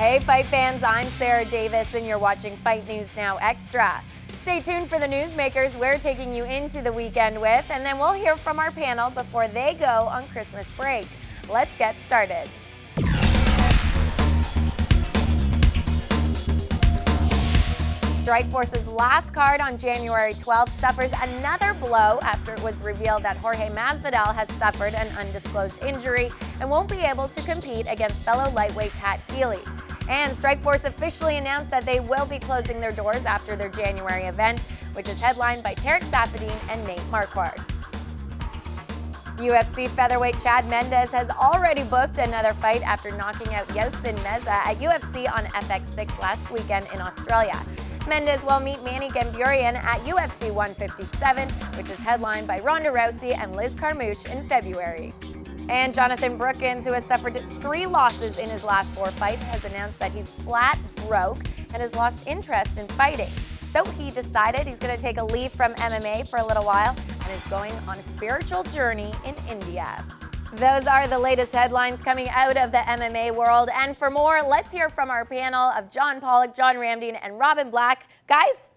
Hey fight fans, I'm Sarah Davis and you're watching Fight News Now Extra. Stay tuned for the Newsmakers we're taking you into the weekend with, and then we'll hear from our panel before they go on Christmas break. Let's get started. Strikeforce's last card on January 12th suffers another blow after it was revealed that Jorge Masvidal has suffered an undisclosed injury and won't be able to compete against fellow lightweight Pat Healy. And Strikeforce officially announced that they will be closing their doors after their January event, which is headlined by Tarek Saffiedine and Nate Marquardt. UFC featherweight Chad Mendes has already booked another fight after knocking out Yotsin Meza at UFC on FX6 last weekend in Australia. Mendes will meet Manny Gamburian at UFC 157, which is headlined by Ronda Rousey and Liz Carmouche in February. And Jonathan Brookins, who has suffered 3 losses in his last 4 fights, has announced that he's flat broke and has lost interest in fighting. So he decided he's going to take a leave from MMA for a little while and is going on a spiritual journey in India. Those are the latest headlines coming out of the MMA world. And for more, let's hear from our panel of John Pollock, John Ramdine, and Robin Black. Guys?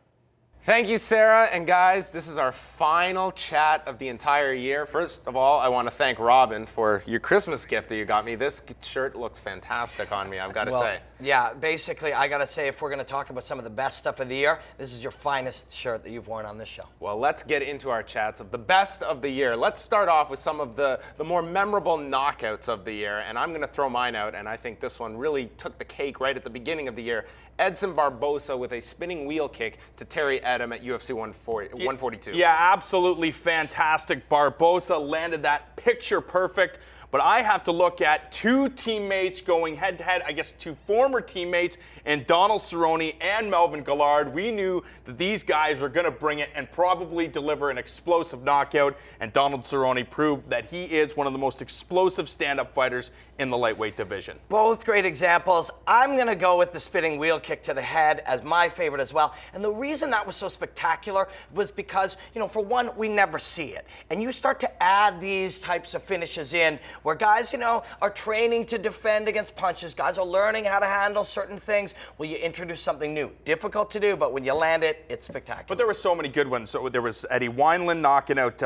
Thank you, Sarah. And guys, this is our final chat of the entire year. First of all, I want to thank Robin for your Christmas gift that you got me. This shirt looks fantastic on me, I've got to say. Yeah, basically, I got to say, if we're going to talk about some of the best stuff of the year, this is your finest shirt that you've worn on this show. Well, let's get into our chats of the best of the year. Let's start off with some of the more memorable knockouts of the year. And I'm going to throw mine out, and I think this one really took the cake right at the beginning of the year. Edson Barboza with a spinning wheel kick to Terry Edom at UFC 142. Yeah, absolutely fantastic. Barboza landed that picture perfect. But I have to look at 2 teammates going head-to-head, I guess 2 former teammates, and Donald Cerrone and Melvin Guillard. We knew that these guys were going to bring it and probably deliver an explosive knockout, and Donald Cerrone proved that he is one of the most explosive stand-up fighters in the lightweight division. Both great examples. I'm going to go with the spinning wheel kick to the head as my favorite as well. And the reason that was so spectacular was because, for one, we never see it. And you start to add these types of finishes in where guys, are training to defend against punches. Guys are learning how to handle certain things. Well, you introduce something new. Difficult to do, but when you land it, it's spectacular. But there were so many good ones. So there was Eddie Wineland knocking out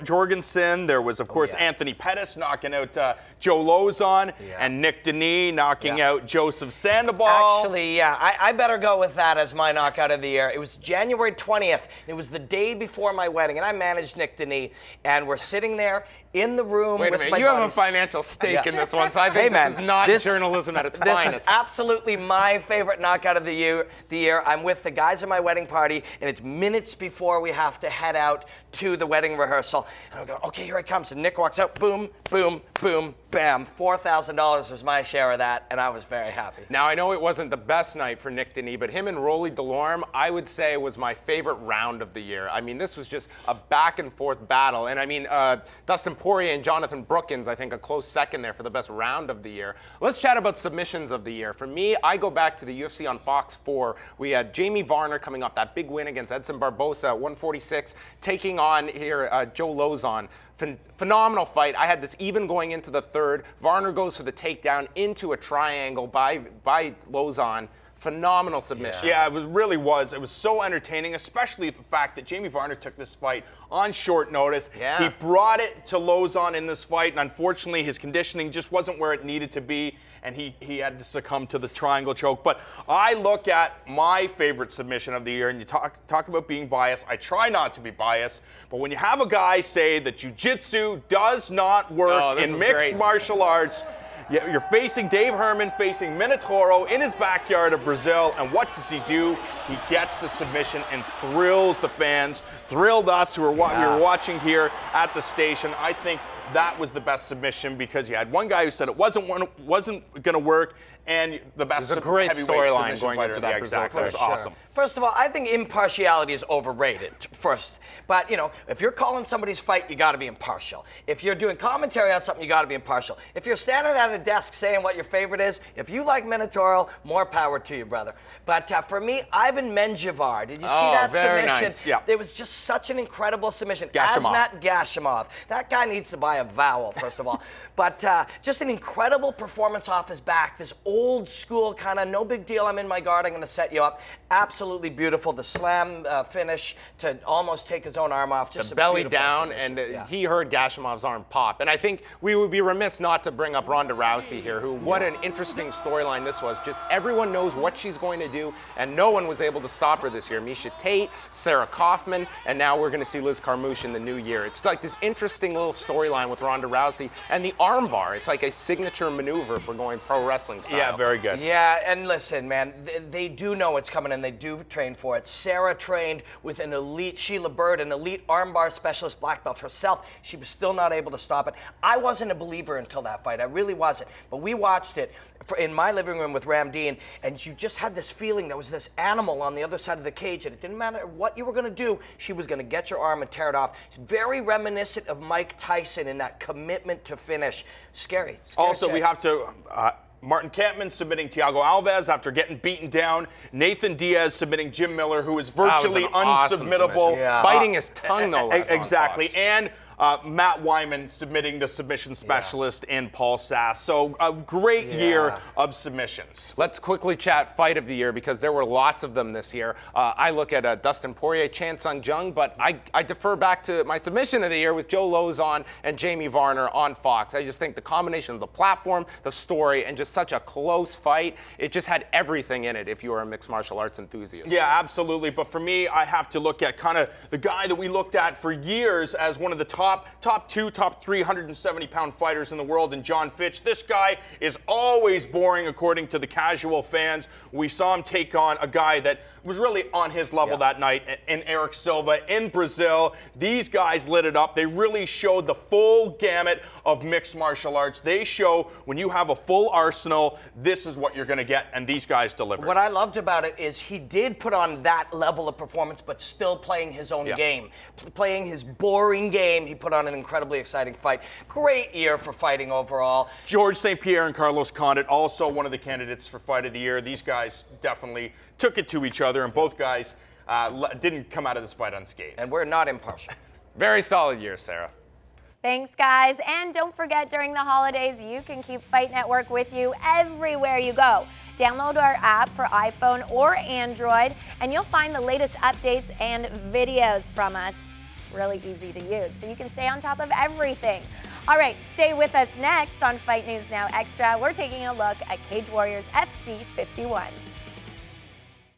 Jorgensen. There was, of course, Anthony Pettis knocking out Joe Lozon. And Nick Denis knocking out Joseph Sandoval. Actually, I better go with that as my knockout of the year. It was January 20th. It was the day before my wedding, and I managed Nick Denis. And we're sitting there in the room with my buddies. You have a financial stake in this one, so I think this is not journalism at its finest. This is absolutely my favorite knockout of the year. I'm with the guys at my wedding party, and it's minutes before we have to head out to the wedding rehearsal. And I go, okay, here it comes. And Nick walks out, boom, boom, boom, bam. $4,000 was my share of that, and I was very happy. Now, I know it wasn't the best night for Nick Denis, but him and Rolly Delorme, I would say, was my favorite round of the year. I mean, this was just a back-and-forth battle. And, I mean, Dustin Poirier and Jonathan Brookins, I think, a close second there for the best round of the year. Let's chat about submissions of the year. For me, I go back to the UFC on Fox 4. We had Jamie Varner coming off that big win against Edson Barboza at 146, taking on here Joe Lozon. Phenomenal fight. I had this even going into the third. Varner goes for the takedown into a triangle by Lozon. Phenomenal submission. Yeah, it really was. It was so entertaining, especially the fact that Jamie Varner took this fight on short notice. Yeah. He brought it to Lozon in this fight, and unfortunately his conditioning just wasn't where it needed to be, and he had to succumb to the triangle choke. But I look at my favorite submission of the year, and you talk about being biased. I try not to be biased, but when you have a guy say that jiu-jitsu does not work in mixed martial arts, you're facing Dave Herman, facing Minotauro in his backyard of Brazil, and what does he do? He gets the submission and thrills the fans, thrilled us who were watching here at the station. I think that was the best submission because you had one guy who said it wasn't going to work, and the best a great storyline going into that Brazil fight. It was awesome. First of all, I think impartiality is overrated first. But, if you're calling somebody's fight, you got to be impartial. If you're doing commentary on something, you got to be impartial. If you're standing at a desk saying what your favorite is, if you like Minotauro, more power to you, brother. But for me, Ivan Menjivar, did you see that very submission? Nice. Yeah. It was just such an incredible submission. Gashimov. Asmat Gashimov. That guy needs to buy a vowel, first of all. But just an incredible performance off his back. This old school kind of, no big deal, I'm in my guard, I'm going to set you up. Absolutely beautiful. The slam finish to almost take his own arm off. Just the a belly beautiful down, submission. and he heard Gashimov's arm pop. And I think we would be remiss not to bring up Ronda Rousey here, who, what an interesting storyline this was. Just everyone knows what she's going to do, and no one was able to stop her this year. Misha Tate, Sarah Kaufman, and now we're going to see Liz Carmouche in the new year. It's like this interesting little storyline with Ronda Rousey, and the armbar. It's like a signature maneuver for going pro wrestling style. Yeah, very good. Yeah, and listen, man, they do know it's coming and they do train for it. Sarah trained with an elite, Sheila Bird, an elite armbar specialist black belt herself. She was still not able to stop it. I wasn't a believer until that fight. I really wasn't. But we watched it in my living room with Ram Dean, and you just had this feeling there was this animal on the other side of the cage, and it didn't matter what you were going to do, she was going to get your arm and tear it off. It's very reminiscent of Mike Tyson in that commitment to finish. Scary. Also, check. we have to, Martin Kampman submitting Thiago Alves after getting beaten down. Nathan Diaz submitting Jim Miller, who is virtually unsubmittable. Yeah. Biting his tongue, though. Exactly. And Matt Wyman submitting the submission specialist in Paul Sass. So a great year of submissions. Let's quickly chat fight of the year because there were lots of them this year. I look at Dustin Poirier, Chan Sung Jung, but I defer back to my submission of the year with Joe Lozon and Jamie Varner on Fox. I just think the combination of the platform, the story, and just such a close fight, it just had everything in it if you were a mixed martial arts enthusiast. Yeah, absolutely. But for me, I have to look at kind of the guy that we looked at for years as one of the top 370-pound fighters in the world, and John Fitch. This guy is always boring according to the casual fans. We saw him take on a guy that was really on his level that night in Eric Silva in Brazil. These guys lit it up. They really showed the full gamut of mixed martial arts. They show when you have a full arsenal, this is what you're going to get, and these guys delivered. What I loved about it is he did put on that level of performance, but still playing his own game. Playing his boring game, he put on an incredibly exciting fight. Great year for fighting overall. George St. Pierre and Carlos Condit, also one of the candidates for Fight of the Year. These guys definitely took it to each other, and both guys didn't come out of this fight unscathed. And we're not impartial. Very solid year, Sarah. Thanks, guys. And don't forget, during the holidays, you can keep Fight Network with you everywhere you go. Download our app for iPhone or Android, and you'll find the latest updates and videos from us. It's really easy to use, so you can stay on top of everything. All right, stay with us next on Fight News Now Extra. We're taking a look at Cage Warriors FC 51.